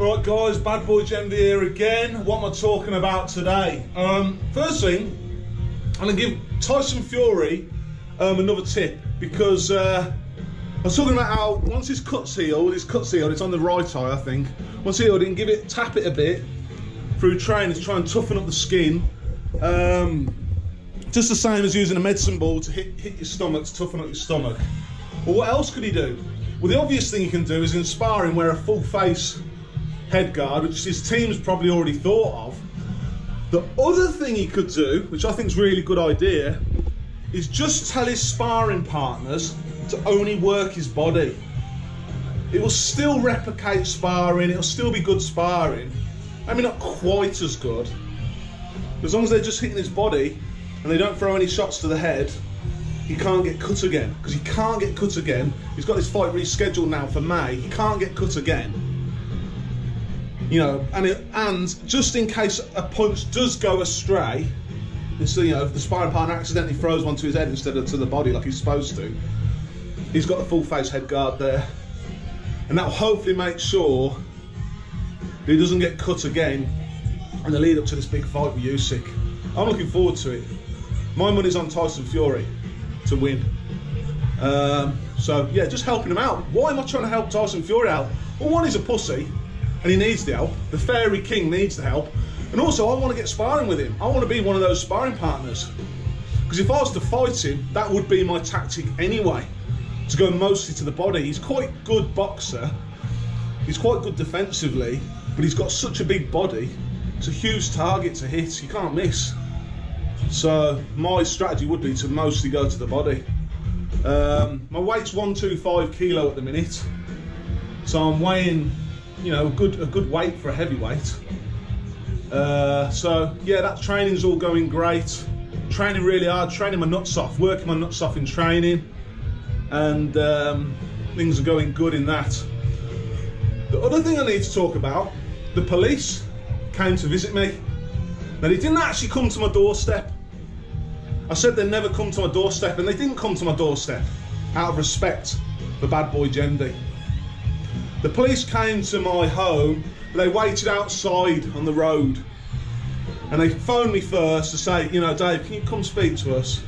Alright guys, BadBoy Jenvey here again. What am I talking about today? First thing, I'm going to give Tyson Fury another tip because I was talking about how once his cut's healed, it's on the right eye I think. Once healed, you can tap it a bit through training to try and toughen up the skin. Just the same as using a medicine ball to hit your stomach, to toughen up your stomach. Well, what else could he do? Well, the obvious thing you can do is in sparring wear a full face head guard, which his team's probably already thought of. The other thing he could do, which I think is a really good idea, is just tell his sparring partners to only work his body. It will still replicate sparring, it'll still be good sparring. I mean, not quite as good. As long as they're just hitting his body and they don't throw any shots to the head, he can't get cut again. Because he can't get cut again. He's got this fight rescheduled now for May. He can't get cut again. You know, and just in case a punch does go astray, so, you know, if the sparring partner accidentally throws one to his head instead of to the body like he's supposed to, he's got the full face head guard there. And that will hopefully make sure that he doesn't get cut again in the lead up to this big fight with Usyk. I'm looking forward to it. My money's on Tyson Fury to win. So yeah, just helping him out. Why am I trying to help Tyson Fury out? Well, one, he's a pussy and he needs the help. The Fairy King needs the help. And also, I want to get sparring with him. I want to be one of those sparring partners. Because if I was to fight him, that would be my tactic anyway, to go mostly to the body. He's quite good boxer. He's quite good defensively, but he's got such a big body. It's a huge target to hit. You can't miss. So my strategy would be to mostly go to the body. My weight's 125 kilo at the minute, so I'm weighing, you know, a good weight for a heavyweight. So yeah, that training's all going great. Training really hard, training my nuts off, working my nuts off in training, and things are going good in that. The other thing I need to talk about, the police came to visit me. Now, they didn't actually come to my doorstep. I said they'd never come to my doorstep, and they didn't come to my doorstep out of respect for BadBoy Jenvey. The police came to my home, they waited outside on the road, and they phoned me first to say, you know, Dave, can you come speak to us?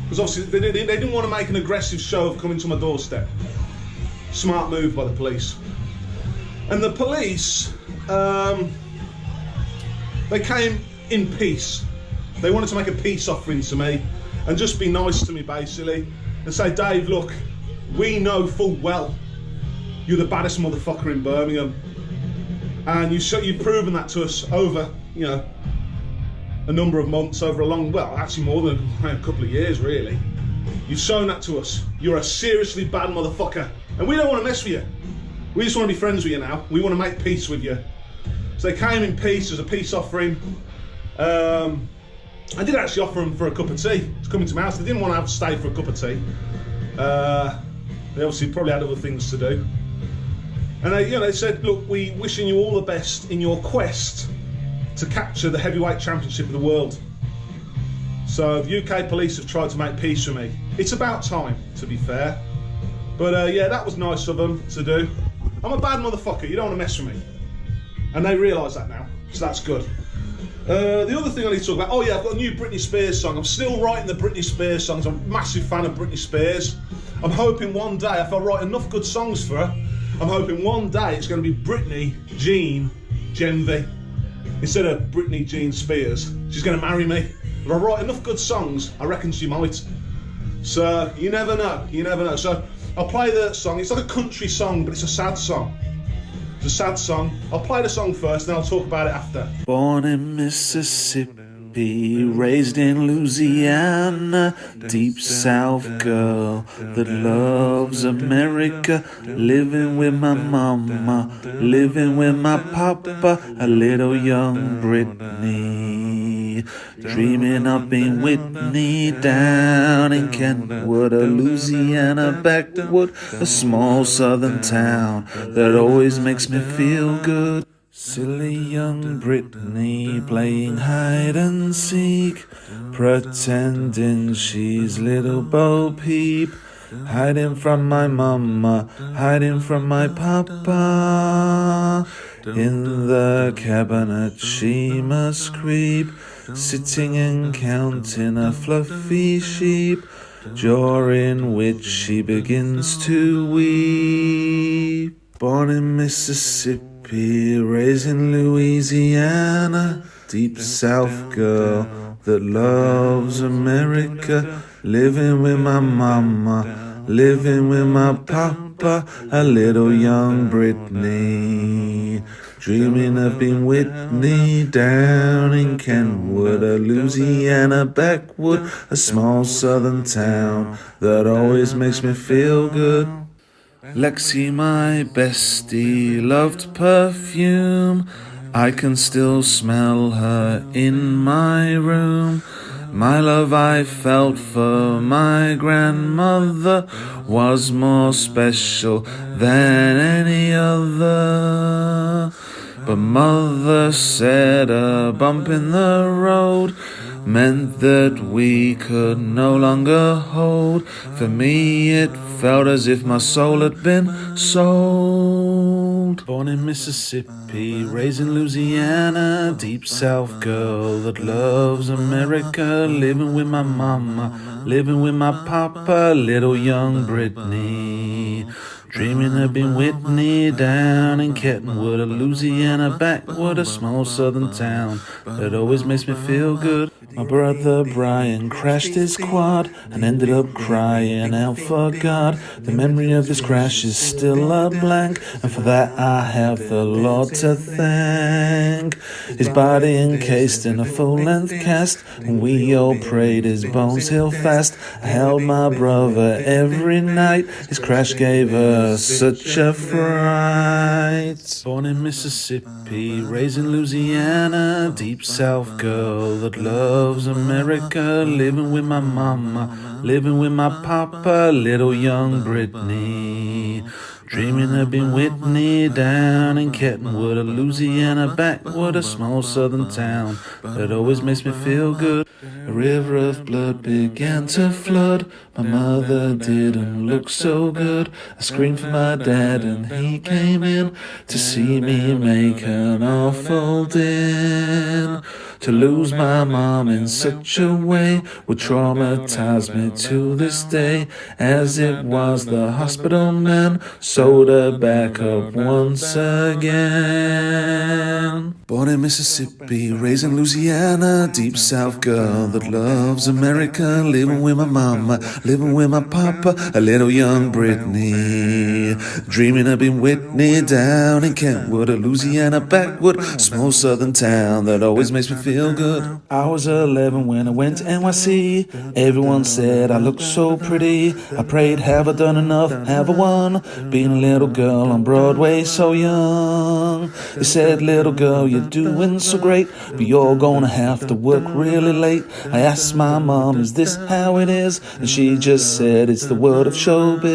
Because obviously they didn't want to make an aggressive show of coming to my doorstep. Smart move by the police. And the police, they came in peace. They wanted to make a peace offering to me and just be nice to me basically and say, Dave, look, we know full well you're the baddest motherfucker in Birmingham, and you've proven that to us over, you know, a number of months, over a long, well, actually more than a couple of years really. You've shown that to us. You're a seriously bad motherfucker, and we don't want to mess with you. We just want to be friends with you now. We want to make peace with you. So they came in peace as a peace offering. I did actually offer them for a cup of tea to come into my house. They didn't want to have to stay for a cup of tea. They obviously probably had other things to do. And they said, look, we wishing you all the best in your quest to capture the heavyweight championship of the world. So the UK police have tried to make peace with me. It's about time, to be fair. But yeah, that was nice of them to do. I'm a bad motherfucker, you don't want to mess with me. And they realise that now, so that's good. The other thing I need to talk about, oh yeah, I've got a new Britney Spears song. I'm still writing the Britney Spears songs. I'm a massive fan of Britney Spears. I'm hoping one day, if I write enough good songs for her, I'm hoping one day it's going to be Britney Jean Jenvey instead of Britney Jean Spears. She's going to marry me. If I write enough good songs, I reckon she might. So you never know, you never know. So I'll play the song. It's like a country song, but it's a sad song. It's a sad song. I'll play the song first, then I'll talk about it after. Born in Mississippi, raised in Louisiana, deep South girl that loves America, living with my mama, living with my papa, a little young Britney, dreaming of being Whitney down in Kentwood, a Louisiana backwood, a small southern town that always makes me feel good. Silly young Britney playing hide and seek, pretending she's little Bo Peep, hiding from my mama, hiding from my papa. In the cabinet she must creep, sitting and counting a fluffy sheep, during which she begins to weep. Born in Mississippi, raised in Louisiana, deep South girl that loves America, living with my mama, living with my papa, a little young Britney, dreaming of being Whitney down in Kentwood, a Louisiana backwood, a small southern town that always makes me feel good. Lexi, my bestie, loved perfume. I can still smell her in my room. My love I felt for my grandmother was more special than any other. But mother said a bump in the road meant that we could no longer hold. For me it felt as if my soul had been sold. Born in Mississippi, raised in Louisiana, deep South girl that loves America, living with my mama, living with my papa, little young Britney, dreaming of being Whitney down in Kentwood, a Louisiana backwood, a small southern town that always makes me feel good. My brother Brian crashed his quad and ended up crying out for God. The memory of this crash is still a blank, and for that I have the Lord to thank. His body encased in a full-length cast, and we all prayed his bones heal fast. I held my brother every night, his crash gave us such a fright. Born in Mississippi, raised in Louisiana, deep South girl that loves America, living with my mama, living with my papa, little young Britney, dreaming of being Whitney down in Kentwood, a Louisiana backwood, a small southern town that always makes me feel good. A river of blood began to flood. My mother didn't look so good. I screamed for my dad and he came in to see me make an awful din. To lose my mom in such a way would traumatize me to this day. As it was, the hospital man sewed her back up once again. Born in Mississippi, raised in Louisiana, deep South girl that loves America, living with my mama, living with my papa, a little young Britney, dreaming of being Whitney down in Kentwood, a Louisiana backwood, small southern town that always makes me feel good. I was 11 when I went to NYC. Everyone said I looked so pretty. I prayed, have I done enough? Have I won? Being a little girl on Broadway so young. They said, little girl, you're doing so great, but you're gonna have to work really late. I asked my mom, is this how it is? And she just said, it's the world of showbiz.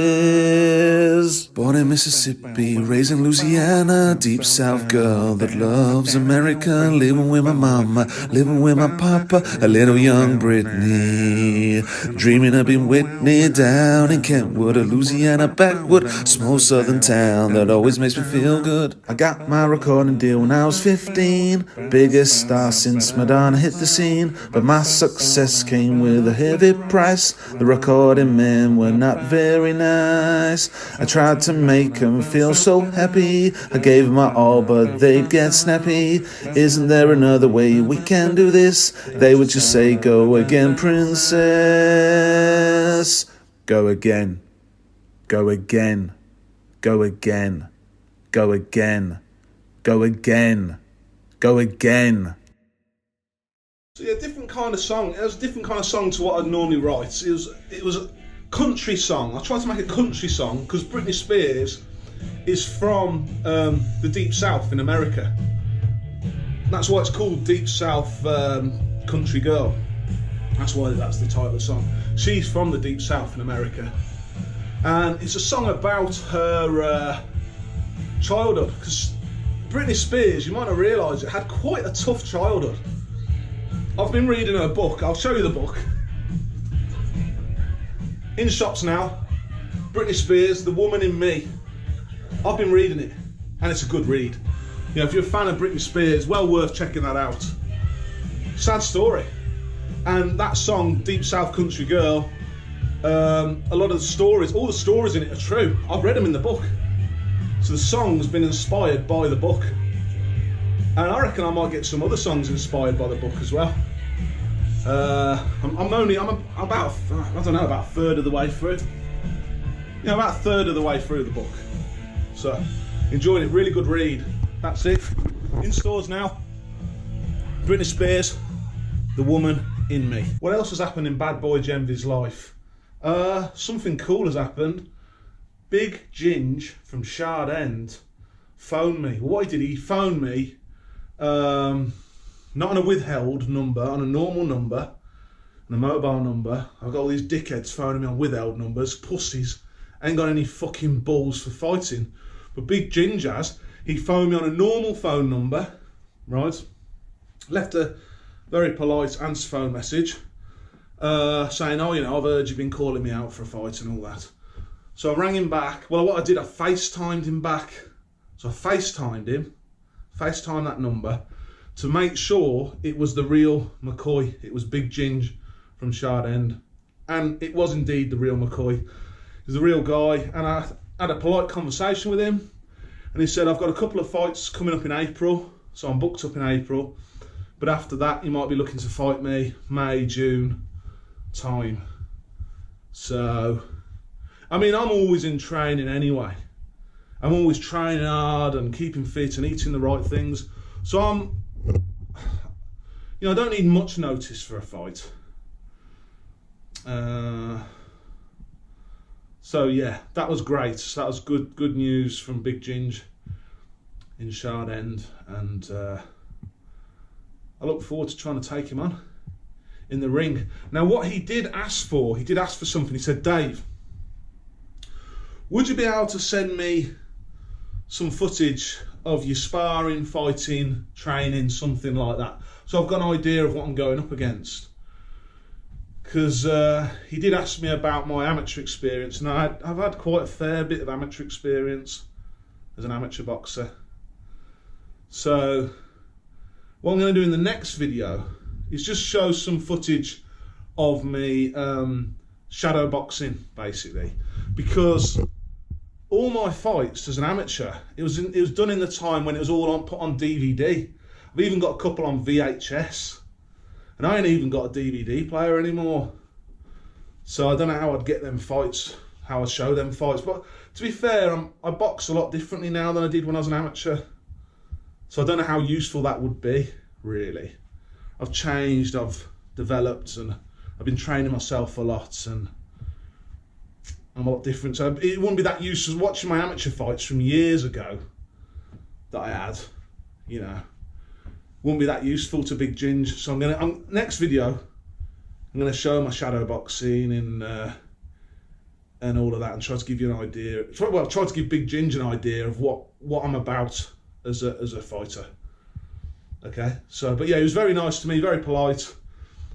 Born in Mississippi, raised in Louisiana, deep South girl that loves America, living with my mama, living with my papa, a little young Britney, dreaming of being Whitney down in Kentwood, a Louisiana backwood, small southern town that always makes me feel good. I got my recording deal when I was 15, biggest star since Madonna hit the scene, but my success came with a heavy price. The recording men were not very nice. I tried to make them feel so happy. I gave them my all, but they'd get snappy. Isn't there another way we can do this? They would just say, go again, princess. Go again. Go again. Go again. Go again. Go again. Go again. So yeah, different kind of song. It was a different kind of song to what I'd normally write. It was a country song. I tried to make a country song because Britney Spears is from the Deep South in America. That's why it's called Deep South Country Girl. That's why that's the title of the song. She's from the Deep South in America. And it's a song about her childhood. Because Britney Spears, you might not realise it, had quite a tough childhood. I've been reading her book. I'll show you the book. In shops now. Britney Spears, The Woman in Me. I've been reading it, and it's a good read. You know, if you're a fan of Britney Spears, well worth checking that out. Sad story. And that song, Deep South Country Girl, a lot of the stories, all the stories in it are true. I've read them in the book. So the song's been inspired by the book. And I reckon I might get some other songs inspired by the book as well. I'm about, I don't know, about a third of the way through. You know, about a third of the way through the book. So, enjoying it, really good read. That's it. In stores now. Britney Spears, The Woman in Me. What else has happened in BadBoy Jenvey's life? Something cool has happened. Big Ginge from Shard End phoned me. What he did, he phoned me, not on a withheld number, on a normal number, and a mobile number. I've got all these dickheads phoning me on withheld numbers, pussies, ain't got any fucking balls for fighting. But Big Ginge has. He phoned me on a normal phone number, right? Left a very polite answer phone message, saying, oh, you know, I've heard you've been calling me out for a fight and all that. So I rang him back. Well, what I did, I FaceTimed him back. So I FaceTimed that number to make sure it was the real McCoy. It was Big Ginge from Shard End. And it was indeed the real McCoy. He was the real guy. And I had a polite conversation with him. And he said, I've got a couple of fights coming up in April. So I'm booked up in April. But after that, you might be looking to fight me May, June time. So, I mean, I'm always in training anyway. I'm always training hard and keeping fit and eating the right things. So you know, I don't need much notice for a fight. So yeah, that was great. That was good news from Big Ginge in Shard End, and I look forward to trying to take him on in the ring. Now, what he did ask for something. He said, Dave, would you be able to send me some footage of your sparring, fighting, training, something like that? So I've got an idea of what I'm going up against. Because he did ask me about my amateur experience, and I've had quite a fair bit of amateur experience as an amateur boxer. So what I'm going to do in the next video is just show some footage of me shadow boxing, basically, because all my fights as an amateur, it was done in the time when it was all put on DVD. I've even got a couple on VHS, and I ain't even got a DVD player anymore. So I don't know how I'd get them fights, how I'd show them fights. But to be fair, I box a lot differently now than I did when I was an amateur. So I don't know how useful that would be, really. I've changed, I've developed, and I've been training myself a lot, and I'm a lot different. So it wouldn't be that useful watching my amateur fights from years ago that I had, you know. Wouldn't be that useful to Big Ginge. So next video, I'm gonna show my shadow boxing and all of that, and try to give you an idea. Try to give Big Ginge an idea of what I'm about as a fighter. Okay, so but yeah, he was very nice to me, very polite.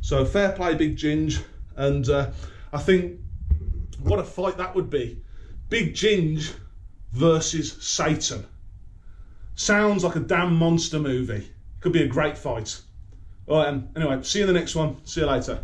So fair play, Big Ginge, and I think what a fight that would be. Big Ginge versus Satan. Sounds like a damn monster movie. Could be a great fight. All right, anyway, see you in the next one. See you later.